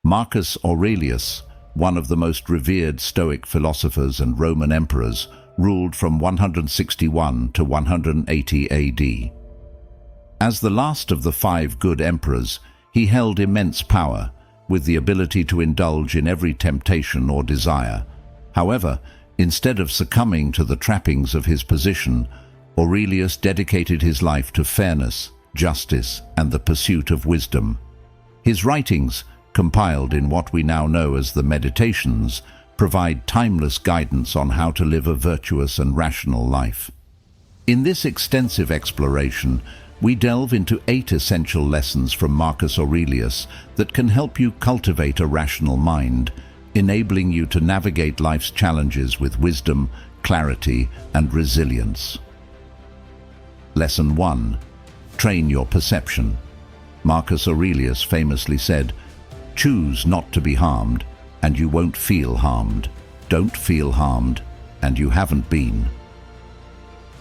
Marcus Aurelius, one of the most revered Stoic philosophers and Roman emperors, ruled from 161 to 180 AD. As the last of the 5 good emperors, he held immense power, with the ability to indulge in every temptation or desire. However, instead of succumbing to the trappings of his position, Aurelius dedicated his life to fairness, justice, and the pursuit of wisdom. His writings, compiled in what we now know as the Meditations, provide timeless guidance on how to live a virtuous and rational life. In this extensive exploration, we delve into 8 essential lessons from Marcus Aurelius that can help you cultivate a rational mind, enabling you to navigate life's challenges with wisdom, clarity, and resilience. Lesson 1. Train your perception. Marcus Aurelius famously said, "Choose not to be harmed, and you won't feel harmed. Don't feel harmed, and you haven't been."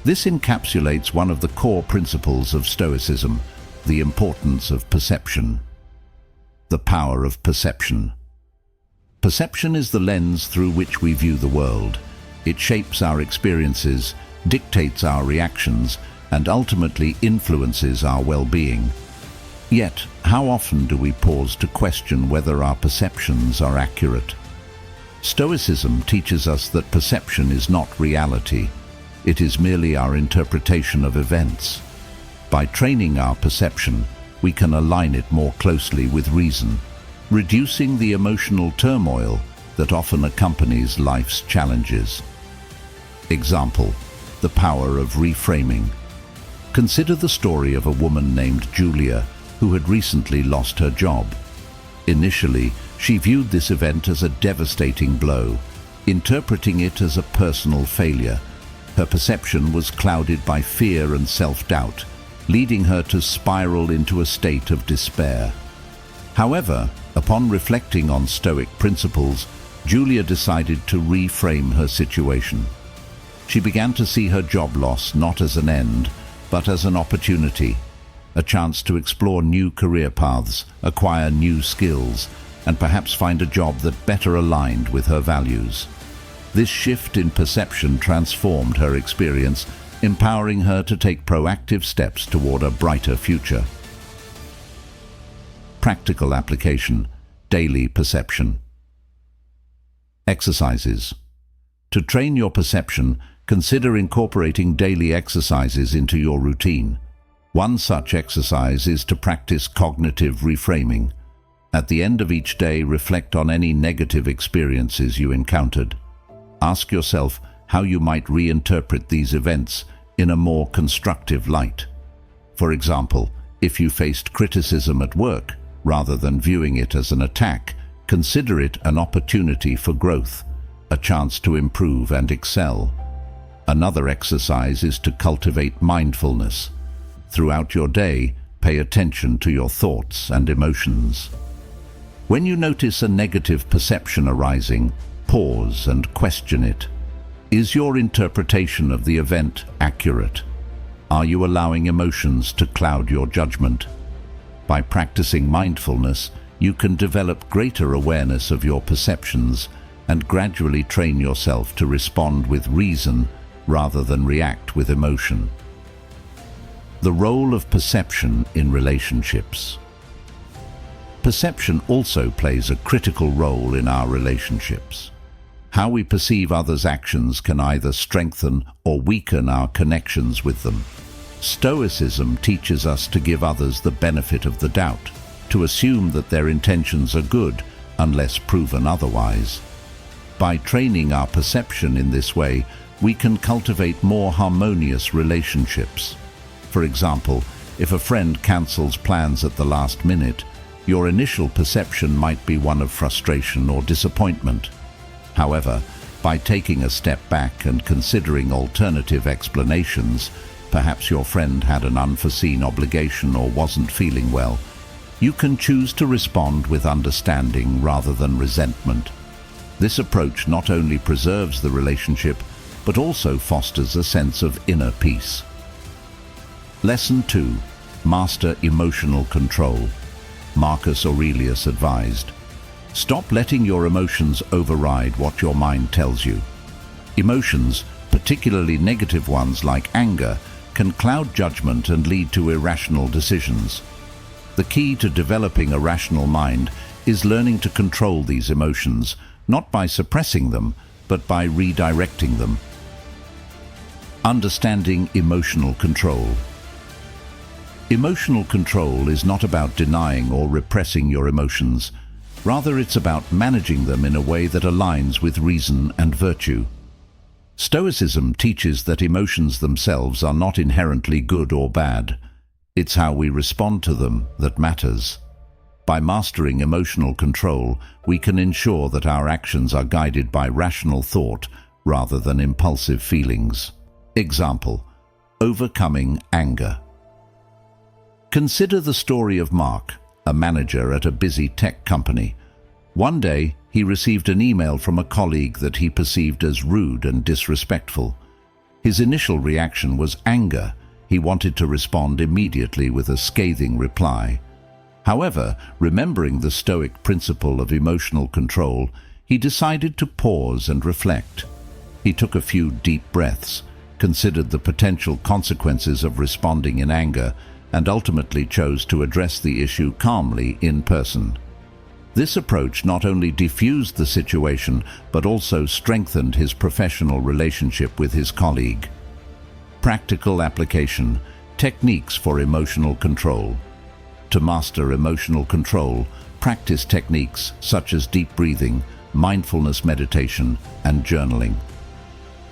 This encapsulates one of the core principles of Stoicism, the importance of perception. The power of perception. Perception is the lens through which we view the world. It shapes our experiences, dictates our reactions, and ultimately influences our well-being. Yet, how often do we pause to question whether our perceptions are accurate? Stoicism teaches us that perception is not reality. It is merely our interpretation of events. By training our perception, we can align it more closely with reason, reducing the emotional turmoil that often accompanies life's challenges. Example: the power of reframing. Consider the story of a woman named Julia, who had recently lost her job. Initially, she viewed this event as a devastating blow, interpreting it as a personal failure. Her perception was clouded by fear and self-doubt, leading her to spiral into a state of despair. However, upon reflecting on Stoic principles, Julia decided to reframe her situation. She began to see her job loss not as an end, but as an opportunity, a chance to explore new career paths, acquire new skills, and perhaps find a job that better aligned with her values. This shift in perception transformed her experience, empowering her to take proactive steps toward a brighter future. Practical application: daily perception. Exercises. To train your perception, consider incorporating daily exercises into your routine. One such exercise is to practice cognitive reframing. At the end of each day, reflect on any negative experiences you encountered. Ask yourself how you might reinterpret these events in a more constructive light. For example, if you faced criticism at work, rather than viewing it as an attack, consider it an opportunity for growth, a chance to improve and excel. Another exercise is to cultivate mindfulness. Throughout your day, pay attention to your thoughts and emotions. When you notice a negative perception arising, pause and question it. Is your interpretation of the event accurate? Are you allowing emotions to cloud your judgment? By practicing mindfulness, you can develop greater awareness of your perceptions and gradually train yourself to respond with reason rather than react with emotion. The role of perception in relationships. Perception also plays a critical role in our relationships. How we perceive others' actions can either strengthen or weaken our connections with them. Stoicism teaches us to give others the benefit of the doubt, to assume that their intentions are good unless proven otherwise. By training our perception in this way, we can cultivate more harmonious relationships. For example, if a friend cancels plans at the last minute, your initial perception might be one of frustration or disappointment. However, by taking a step back and considering alternative explanations, perhaps your friend had an unforeseen obligation or wasn't feeling well, you can choose to respond with understanding rather than resentment. This approach not only preserves the relationship, but also fosters a sense of inner peace. Lesson 2. Master emotional control. Marcus Aurelius advised, Stop letting your emotions override what your mind tells you. Emotions, particularly negative ones like anger, can cloud judgment and lead to irrational decisions. The key to developing a rational mind is learning to control these emotions, not by suppressing them, but by redirecting them. Understanding emotional control. Emotional control is not about denying or repressing your emotions. Rather, it's about managing them in a way that aligns with reason and virtue. Stoicism teaches that emotions themselves are not inherently good or bad. It's how we respond to them that matters. By mastering emotional control, we can ensure that our actions are guided by rational thought rather than impulsive feelings. Example: overcoming anger. Consider the story of Mark, a manager at a busy tech company. One day, he received an email from a colleague that he perceived as rude and disrespectful. His initial reaction was anger. He wanted to respond immediately with a scathing reply. However, remembering the Stoic principle of emotional control, he decided to pause and reflect. He took a few deep breaths, considered the potential consequences of responding in anger, and ultimately chose to address the issue calmly in person. This approach not only diffused the situation, but also strengthened his professional relationship with his colleague. Practical application: techniques for emotional control. To master emotional control, practice techniques such as deep breathing, mindfulness meditation, and journaling.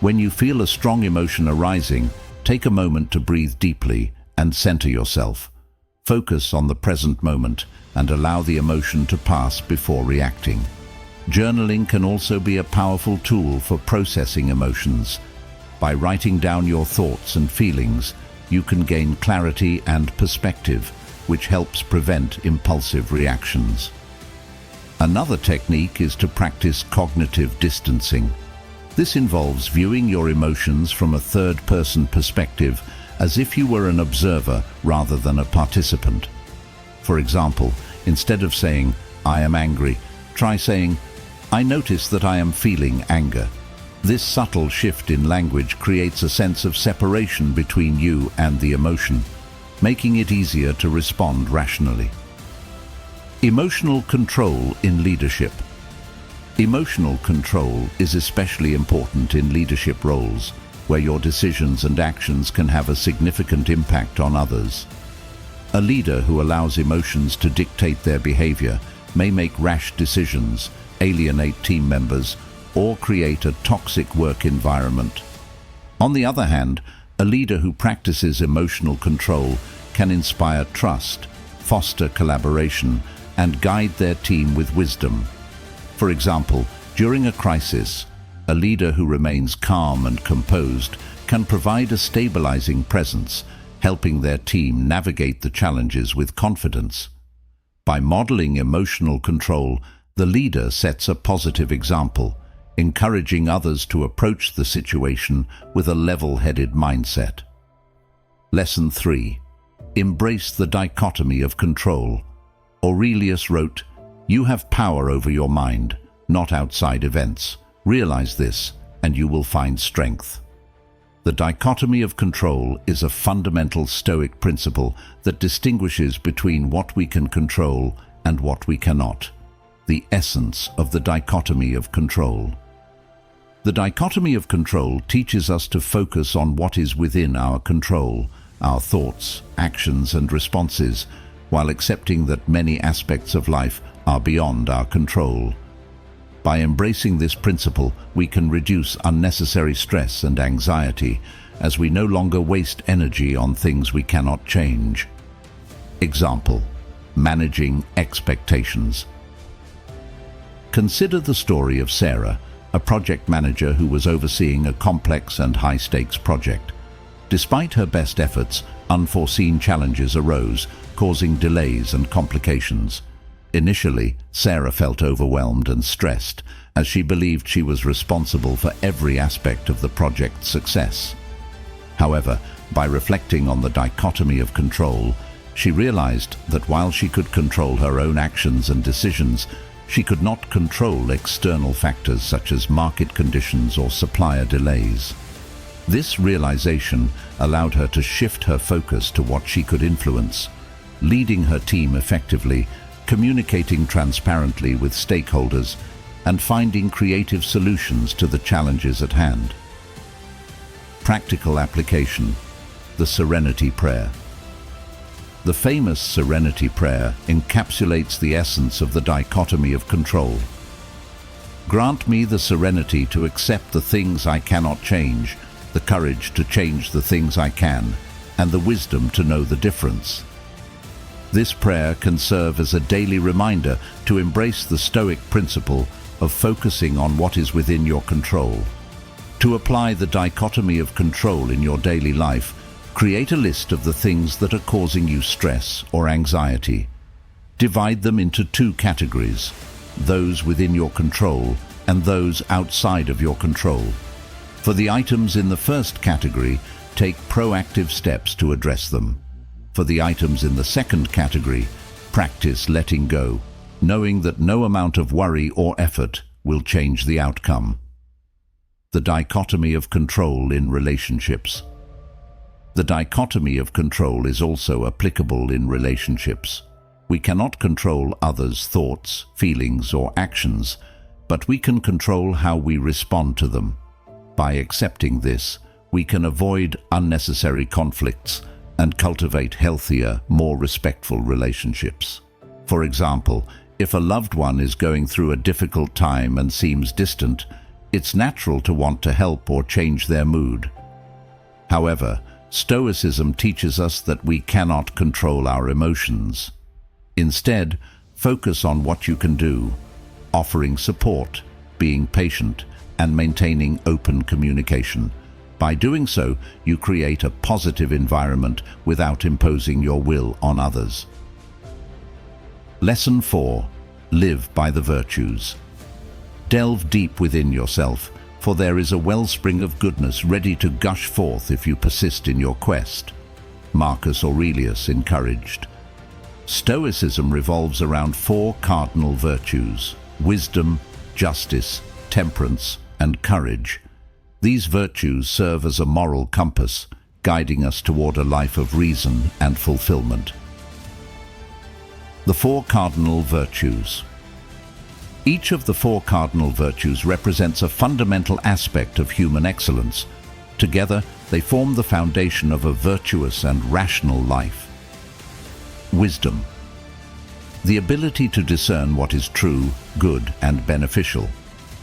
When you feel a strong emotion arising, take a moment to breathe deeply and center yourself. Focus on the present moment and allow the emotion to pass before reacting. Journaling can also be a powerful tool for processing emotions. By writing down your thoughts and feelings, you can gain clarity and perspective, which helps prevent impulsive reactions. Another technique is to practice cognitive distancing. This involves viewing your emotions from a third-person perspective, as if you were an observer rather than a participant. For example, instead of saying, "I am angry," try saying, "I notice that I am feeling anger." This subtle shift in language creates a sense of separation between you and the emotion, making it easier to respond rationally. Emotional control in leadership. Emotional control is especially important in leadership roles, where your decisions and actions can have a significant impact on others. A leader who allows emotions to dictate their behavior may make rash decisions, alienate team members, or create a toxic work environment. On the other hand, a leader who practices emotional control can inspire trust, foster collaboration, and guide their team with wisdom. For example, during a crisis, a leader who remains calm and composed can provide a stabilizing presence, helping their team navigate the challenges with confidence. By modeling emotional control, the leader sets a positive example, encouraging others to approach the situation with a level-headed mindset. Lesson 3. Embrace the dichotomy of control. Aurelius wrote, "You have power over your mind, not outside events. Realize this, and you will find strength." The dichotomy of control is a fundamental Stoic principle that distinguishes between what we can control and what we cannot. The essence of the dichotomy of control. The dichotomy of control teaches us to focus on what is within our control, our thoughts, actions, and responses, while accepting that many aspects of life are beyond our control. By embracing this principle, we can reduce unnecessary stress and anxiety, as we no longer waste energy on things we cannot change. Example: managing expectations. Consider the story of Sarah, a project manager who was overseeing a complex and high-stakes project. Despite her best efforts, unforeseen challenges arose, causing delays and complications. Initially, Sarah felt overwhelmed and stressed, as she believed she was responsible for every aspect of the project's success. However, by reflecting on the dichotomy of control, she realized that while she could control her own actions and decisions, She could not control external factors such as market conditions or supplier delays. This realization allowed her to shift her focus to what she could influence, leading her team effectively, communicating transparently with stakeholders, and finding creative solutions to the challenges at hand. Practical application: the Serenity Prayer. The famous Serenity Prayer encapsulates the essence of the dichotomy of control. Grant me the serenity to accept the things I cannot change, the courage to change the things I can, and the wisdom to know the difference. This prayer can serve as a daily reminder to embrace the Stoic principle of focusing on what is within your control. To apply the dichotomy of control in your daily life, create a list of the things that are causing you stress or anxiety. Divide them into two categories: those within your control and those outside of your control. For the items in the first category, take proactive steps to address them. For the items in the second category, practice letting go, knowing that no amount of worry or effort will change the outcome. The dichotomy of control in relationships. The dichotomy of control is also applicable in relationships. We cannot control others' thoughts, feelings, or actions, but we can control how we respond to them. By accepting this, we can avoid unnecessary conflicts and cultivate healthier, more respectful relationships. For example, if a loved one is going through a difficult time and seems distant, it's natural to want to help or change their mood. However, Stoicism teaches us that we cannot control our emotions. Instead, focus on what you can do, offering support, being patient, and maintaining open communication. By doing so, you create a positive environment without imposing your will on others. Lesson 4. Live by the virtues. Delve deep within yourself, for there is a wellspring of goodness ready to gush forth if you persist in your quest. Marcus Aurelius encouraged. Stoicism revolves around 4 cardinal virtues: wisdom, justice, temperance, and courage. These virtues serve as a moral compass, guiding us toward a life of reason and fulfillment. The 4 cardinal virtues. Each of the 4 cardinal virtues represents a fundamental aspect of human excellence. Together, they form the foundation of a virtuous and rational life. Wisdom. The ability to discern what is true, good, and beneficial.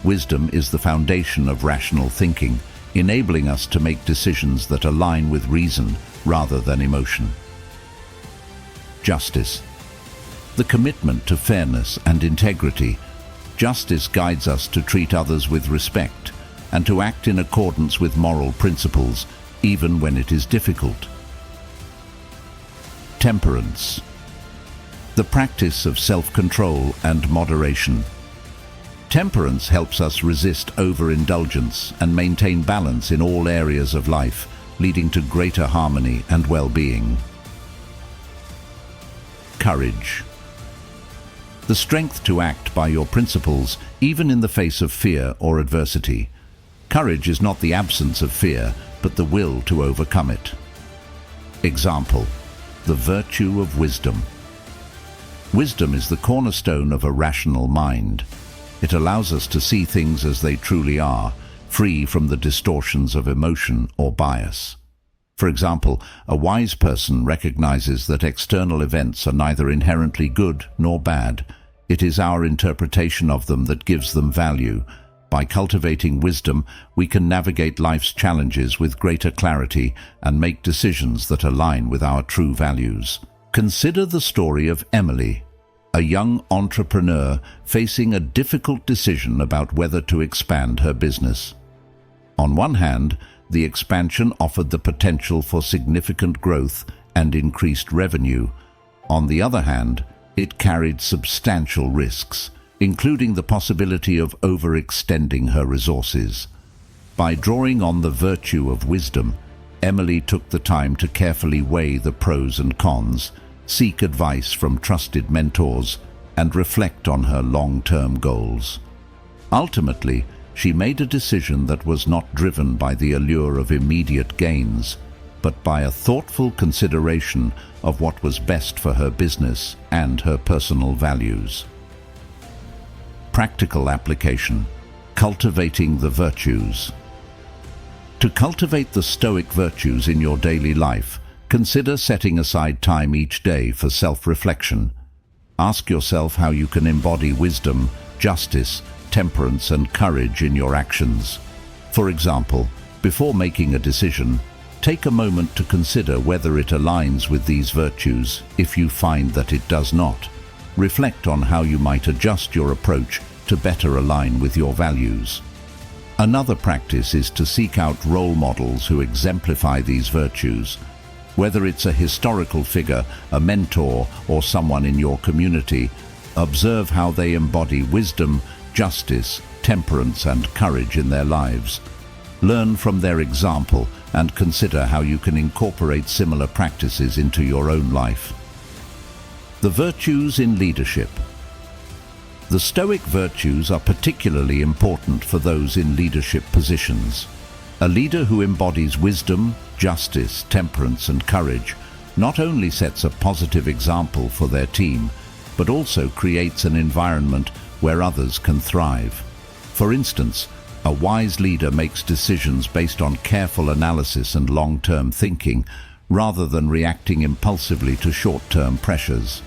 Wisdom is the foundation of rational thinking, enabling us to make decisions that align with reason rather than emotion. Justice. The commitment to fairness and integrity. Justice guides us to treat others with respect and to act in accordance with moral principles, even when it is difficult. Temperance. The practice of self-control and moderation. Temperance helps us resist overindulgence and maintain balance in all areas of life, leading to greater harmony and well-being. Courage. The strength to act by your principles, even in the face of fear or adversity. Courage is not the absence of fear, but the will to overcome it. Example: the virtue of wisdom. Wisdom is the cornerstone of a rational mind. It allows us to see things as they truly are, free from the distortions of emotion or bias. For example, a wise person recognizes that external events are neither inherently good nor bad. It is our interpretation of them that gives them value. By cultivating wisdom, we can navigate life's challenges with greater clarity and make decisions that align with our true values. Consider the story of Emily, a young entrepreneur facing a difficult decision about whether to expand her business. On one hand, the expansion offered the potential for significant growth and increased revenue. On the other hand, it carried substantial risks, including the possibility of overextending her resources. By drawing on the virtue of wisdom, Emily took the time to carefully weigh the pros and cons, seek advice from trusted mentors, and reflect on her long-term goals. Ultimately, she made a decision that was not driven by the allure of immediate gains, but by a thoughtful consideration of what was best for her business and her personal values. Practical application: cultivating the virtues. To cultivate the Stoic virtues in your daily life, consider setting aside time each day for self-reflection. Ask yourself how you can embody wisdom, justice, temperance, and courage in your actions. For example, before making a decision, take a moment to consider whether it aligns with these virtues. If you find that it does not, reflect on how you might adjust your approach to better align with your values. Another practice is to seek out role models who exemplify these virtues. Whether it's a historical figure, a mentor, or someone in your community, observe how they embody wisdom, justice, temperance, and courage in their lives. Learn from their example and consider how you can incorporate similar practices into your own life. The virtues in leadership. The Stoic virtues are particularly important for those in leadership positions. A leader who embodies wisdom, justice, temperance, and courage not only sets a positive example for their team, but also creates an environment where others can thrive. For instance, a wise leader makes decisions based on careful analysis and long-term thinking, rather than reacting impulsively to short-term pressures.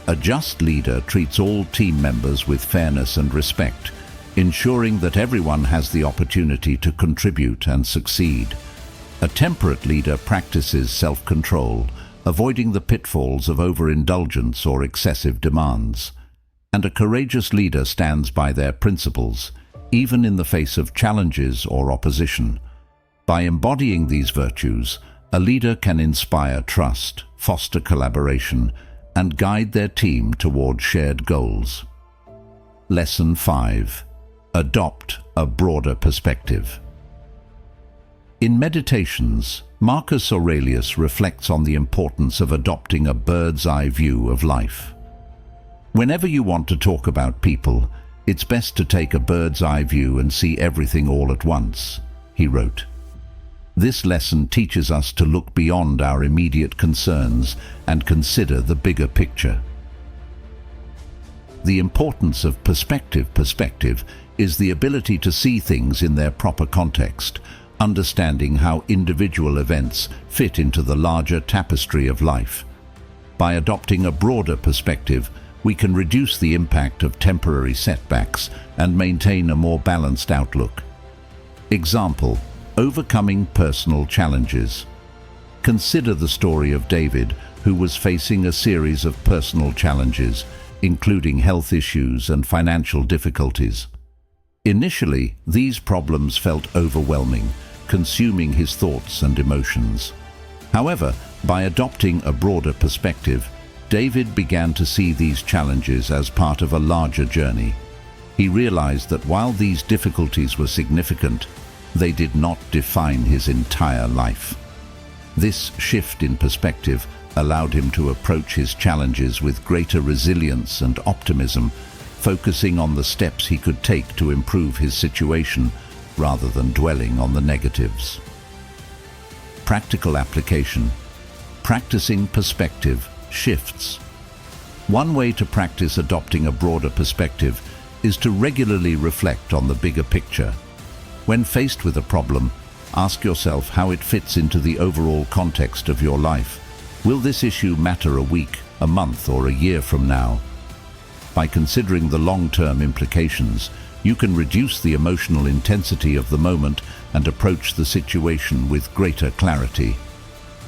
A just leader treats all team members with fairness and respect, ensuring that everyone has the opportunity to contribute and succeed. A temperate leader practices self-control, avoiding the pitfalls of overindulgence or excessive demands. And a courageous leader stands by their principles, even in the face of challenges or opposition. By embodying these virtues, a leader can inspire trust, foster collaboration, and guide their team toward shared goals. Lesson 5. Adopt a broader perspective. In Meditations, Marcus Aurelius reflects on the importance of adopting a bird's-eye view of life. Whenever you want to talk about people, it's best to take a bird's-eye view and see everything all at once, he wrote. This lesson teaches us to look beyond our immediate concerns and consider the bigger picture. The importance of perspective is the ability to see things in their proper context, understanding how individual events fit into the larger tapestry of life. By adopting a broader perspective, we can reduce the impact of temporary setbacks and maintain a more balanced outlook. Example: overcoming personal challenges. Consider the story of David, who was facing a series of personal challenges, including health issues and financial difficulties. Initially, these problems felt overwhelming, consuming his thoughts and emotions. However, by adopting a broader perspective, David began to see these challenges as part of a larger journey. He realized that while these difficulties were significant, they did not define his entire life. This shift in perspective allowed him to approach his challenges with greater resilience and optimism, focusing on the steps he could take to improve his situation rather than dwelling on the negatives. Practical application: practicing perspective shifts. One way to practice adopting a broader perspective is to regularly reflect on the bigger picture. When faced with a problem, ask yourself how it fits into the overall context of your life. Will this issue matter a week, a month, or a year from now? By considering the long-term implications, you can reduce the emotional intensity of the moment and approach the situation with greater clarity.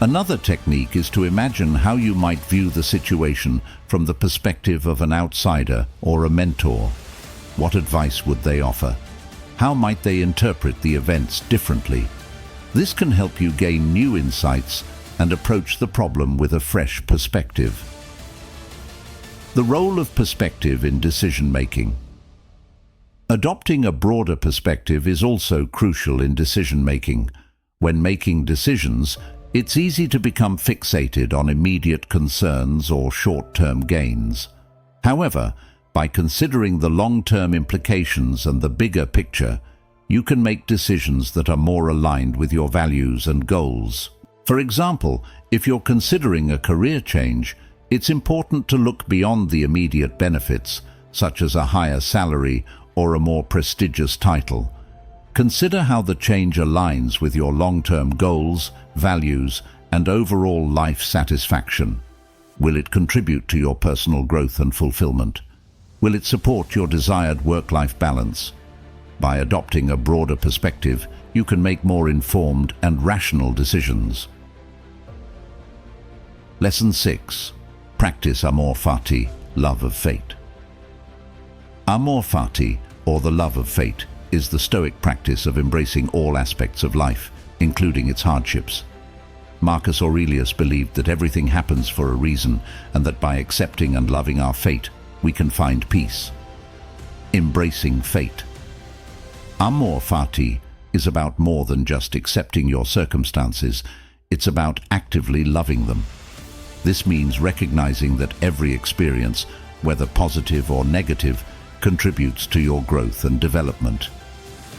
Another technique is to imagine how you might view the situation from the perspective of an outsider or a mentor. What advice would they offer? How might they interpret the events differently? This can help you gain new insights and approach the problem with a fresh perspective. The role of perspective in decision-making. Adopting a broader perspective is also crucial in decision-making. When making decisions, it's easy to become fixated on immediate concerns or short-term gains. However, by considering the long-term implications and the bigger picture, you can make decisions that are more aligned with your values and goals. For example, if you're considering a career change, it's important to look beyond the immediate benefits, such as a higher salary or a more prestigious title. Consider how the change aligns with your long-term goals, values, and overall life satisfaction. Will it contribute to your personal growth and fulfillment? Will it support your desired work-life balance? By adopting a broader perspective, you can make more informed and rational decisions. Lesson 6. Practice Amor Fati, love of fate. Amor Fati, or the love of fate, is the Stoic practice of embracing all aspects of life, including its hardships. Marcus Aurelius believed that everything happens for a reason, and that by accepting and loving our fate, we can find peace. Embracing fate. Amor Fati is about more than just accepting your circumstances, it's about actively loving them. This means recognizing that every experience, whether positive or negative, contributes to your growth and development.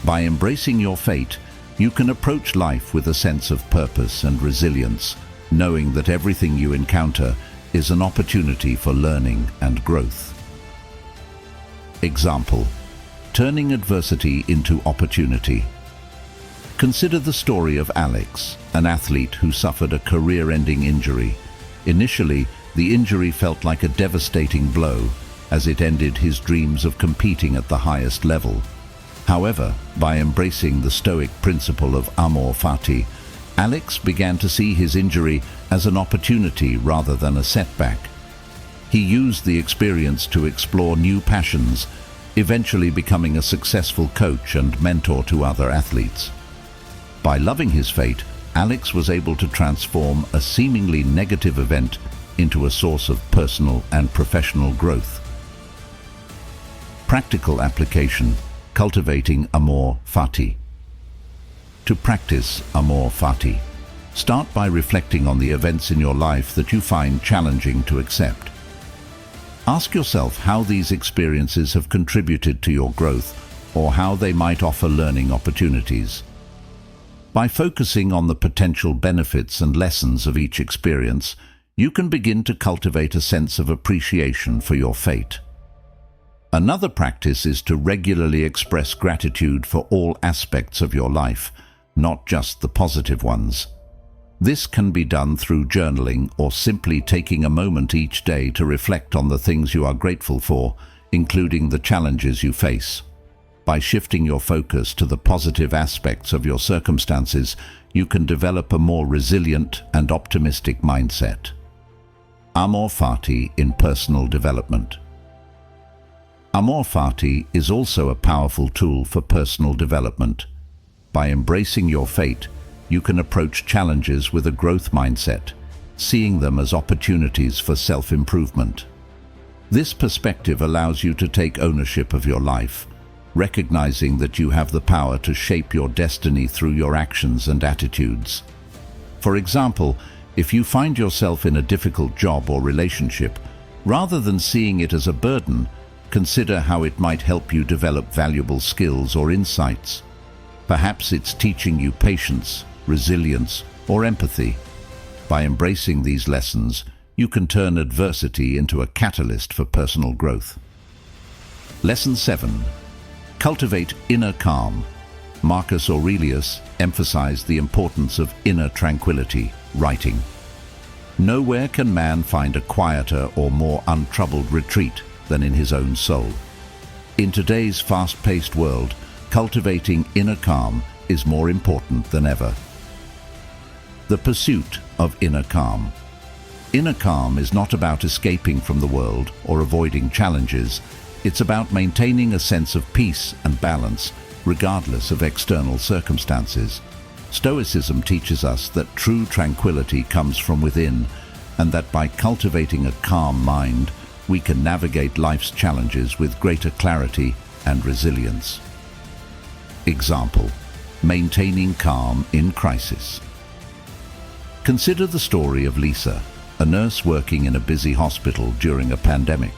By embracing your fate, you can approach life with a sense of purpose and resilience, knowing that everything you encounter is an opportunity for learning and growth. Example: turning adversity into opportunity. Consider the story of Alex, an athlete who suffered a career-ending injury. Initially, the injury felt like a devastating blow, as it ended his dreams of competing at the highest level. However, by embracing the Stoic principle of Amor Fati, Alex began to see his injury as an opportunity rather than a setback. He used the experience to explore new passions, eventually becoming a successful coach and mentor to other athletes. By loving his fate, Alex was able to transform a seemingly negative event into a source of personal and professional growth. Practical application: cultivating Amor Fati. To practice Amor Fati, start by reflecting on the events in your life that you find challenging to accept. Ask yourself how these experiences have contributed to your growth, or how they might offer learning opportunities. By focusing on the potential benefits and lessons of each experience, you can begin to cultivate a sense of appreciation for your fate. Another practice is to regularly express gratitude for all aspects of your life, not just the positive ones. This can be done through journaling or simply taking a moment each day to reflect on the things you are grateful for, including the challenges you face. By shifting your focus to the positive aspects of your circumstances, you can develop a more resilient and optimistic mindset. Amor Fati in personal development. Amor Fati is also a powerful tool for personal development. By embracing your fate, you can approach challenges with a growth mindset, seeing them as opportunities for self-improvement. This perspective allows you to take ownership of your life, recognizing that you have the power to shape your destiny through your actions and attitudes. For example, if you find yourself in a difficult job or relationship, rather than seeing it as a burden, consider how it might help you develop valuable skills or insights. Perhaps it's teaching you patience, resilience, or empathy. By embracing these lessons, you can turn adversity into a catalyst for personal growth. Lesson 7. Cultivate inner calm. Marcus Aurelius emphasized the importance of inner tranquility, writing, "Nowhere can man find a quieter or more untroubled retreat than in his own soul." In today's fast-paced world, cultivating inner calm is more important than ever. The pursuit of inner calm. Inner calm is not about escaping from the world or avoiding challenges. It's about maintaining a sense of peace and balance, regardless of external circumstances. Stoicism teaches us that true tranquility comes from within, and that by cultivating a calm mind, we can navigate life's challenges with greater clarity and resilience. Example: maintaining calm in crisis. Consider the story of Lisa, a nurse working in a busy hospital during a pandemic.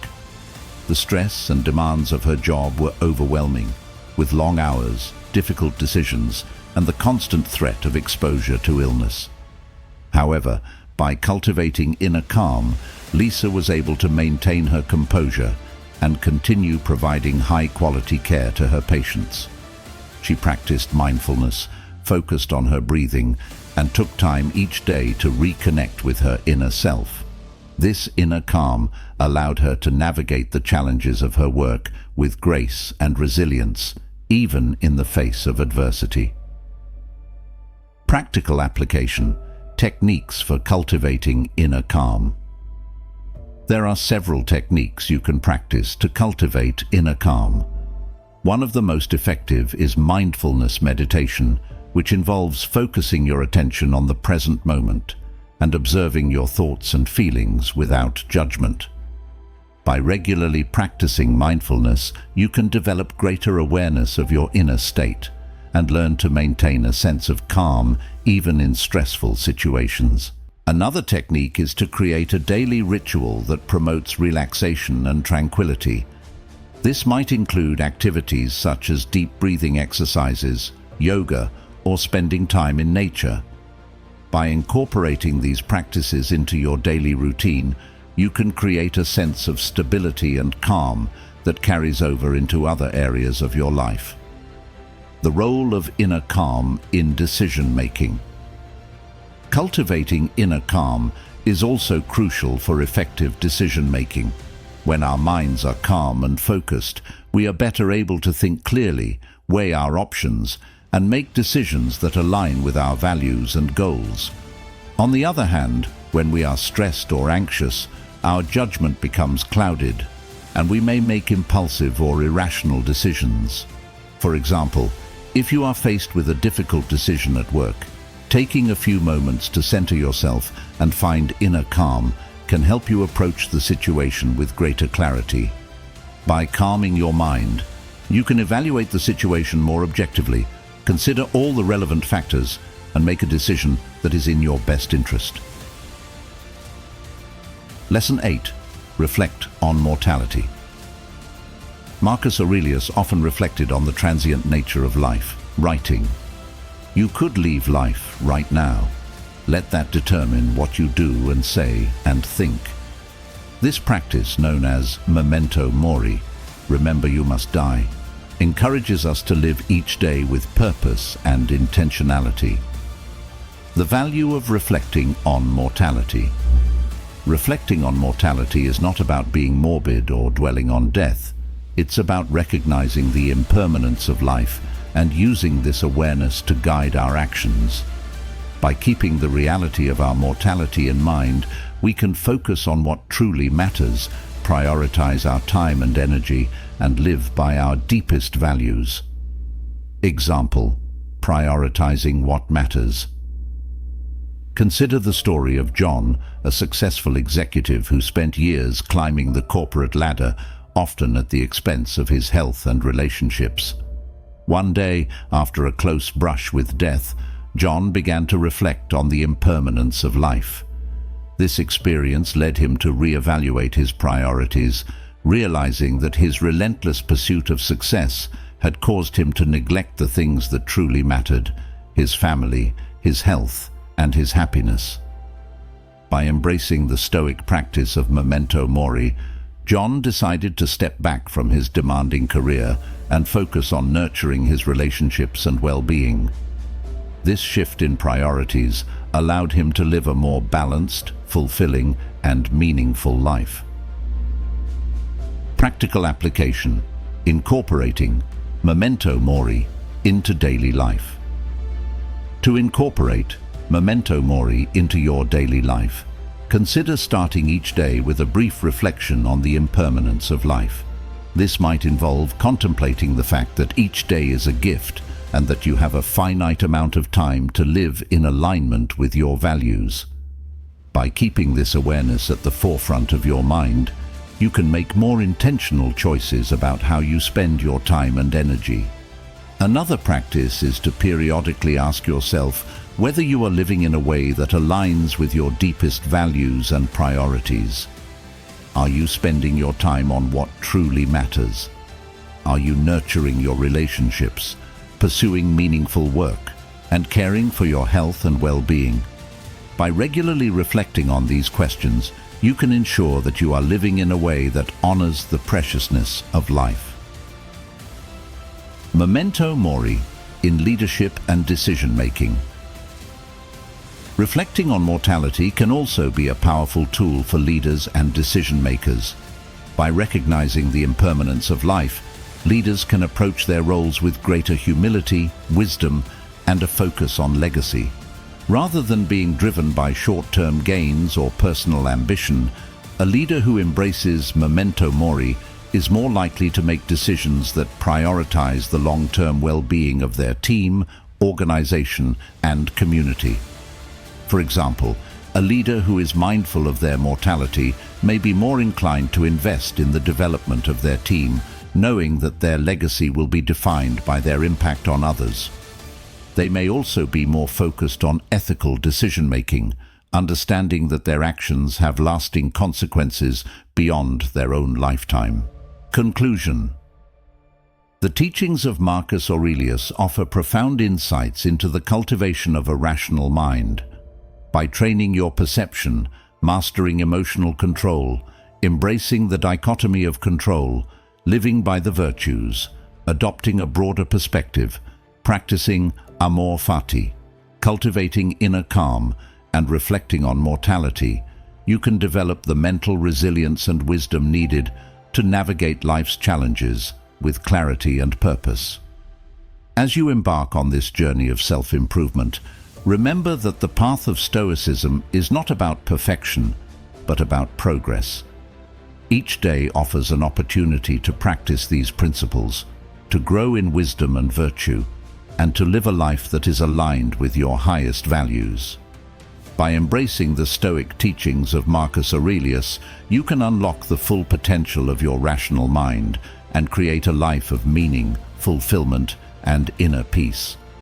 The stress and demands of her job were overwhelming, with long hours, difficult decisions, and the constant threat of exposure to illness. However, by cultivating inner calm, Lisa was able to maintain her composure and continue providing high-quality care to her patients. She practiced mindfulness, focused on her breathing, and took time each day to reconnect with her inner self. This inner calm allowed her to navigate the challenges of her work with grace and resilience, even in the face of adversity. Practical application: techniques for cultivating inner calm. There are several techniques you can practice to cultivate inner calm. One of the most effective is mindfulness meditation, which involves focusing your attention on the present moment and observing your thoughts and feelings without judgment. By regularly practicing mindfulness, you can develop greater awareness of your inner state and learn to maintain a sense of calm even in stressful situations. Another technique is to create a daily ritual that promotes relaxation and tranquility. This might include activities such as deep breathing exercises, yoga, or spending time in nature. By incorporating these practices into your daily routine, you can create a sense of stability and calm that carries over into other areas of your life. The role of inner calm in decision-making. Cultivating inner calm is also crucial for effective decision-making. When our minds are calm and focused, we are better able to think clearly, weigh our options, and make decisions that align with our values and goals. On the other hand, when we are stressed or anxious, our judgment becomes clouded, and we may make impulsive or irrational decisions. For example, if you are faced with a difficult decision at work, taking a few moments to center yourself and find inner calm can help you approach the situation with greater clarity. By calming your mind, you can evaluate the situation more objectively, consider all the relevant factors, and make a decision that is in your best interest. Lesson 8. Reflect on mortality. Marcus Aurelius often reflected on the transient nature of life, writing, "You could leave life right now. Let that determine what you do and say and think." This practice, known as memento mori, remember you must die, encourages us to live each day with purpose and intentionality. The value of reflecting on mortality. Reflecting on mortality is not about being morbid or dwelling on death. It's about recognizing the impermanence of life and using this awareness to guide our actions. By keeping the reality of our mortality in mind, we can focus on what truly matters, prioritize our time and energy, and live by our deepest values. Example: prioritizing what matters. Consider the story of John, a successful executive who spent years climbing the corporate ladder, often at the expense of his health and relationships. One day, after a close brush with death, John began to reflect on the impermanence of life. This experience led him to reevaluate his priorities, realizing that his relentless pursuit of success had caused him to neglect the things that truly mattered: his family, his health, and his happiness. By embracing the Stoic practice of memento mori, John decided to step back from his demanding career and focus on nurturing his relationships and well-being. This shift in priorities allowed him to live a more balanced, fulfilling, and meaningful life. Practical application: incorporating memento mori into daily life. To incorporate memento mori into your daily life, consider starting each day with a brief reflection on the impermanence of life. This might involve contemplating the fact that each day is a gift and that you have a finite amount of time to live in alignment with your values. By keeping this awareness at the forefront of your mind, you can make more intentional choices about how you spend your time and energy. Another practice is to periodically ask yourself whether you are living in a way that aligns with your deepest values and priorities. Are you spending your time on what truly matters? Are you nurturing your relationships, pursuing meaningful work, and caring for your health and well-being? By regularly reflecting on these questions, you can ensure that you are living in a way that honors the preciousness of life. Memento mori in leadership and decision-making. Reflecting on mortality can also be a powerful tool for leaders and decision-makers. By recognizing the impermanence of life, leaders can approach their roles with greater humility, wisdom, and a focus on legacy. Rather than being driven by short-term gains or personal ambition, a leader who embraces memento mori is more likely to make decisions that prioritize the long-term well-being of their team, organization, and community. For example, a leader who is mindful of their mortality may be more inclined to invest in the development of their team, knowing that their legacy will be defined by their impact on others. They may also be more focused on ethical decision-making, understanding that their actions have lasting consequences beyond their own lifetime. Conclusion. The teachings of Marcus Aurelius offer profound insights into the cultivation of a rational mind. By training your perception, mastering emotional control, embracing the dichotomy of control, living by the virtues, adopting a broader perspective, practicing Amor, Fati, cultivating inner calm, and reflecting on mortality, you can develop the mental resilience and wisdom needed to navigate life's challenges with clarity and purpose. As you embark on this journey of self-improvement, remember that the path of Stoicism is not about perfection, but about progress. Each day offers an opportunity to practice these principles, to grow in wisdom and virtue, and to live a life that is aligned with your highest values. By embracing the Stoic teachings of Marcus Aurelius, you can unlock the full potential of your rational mind and create a life of meaning, fulfillment, and inner peace.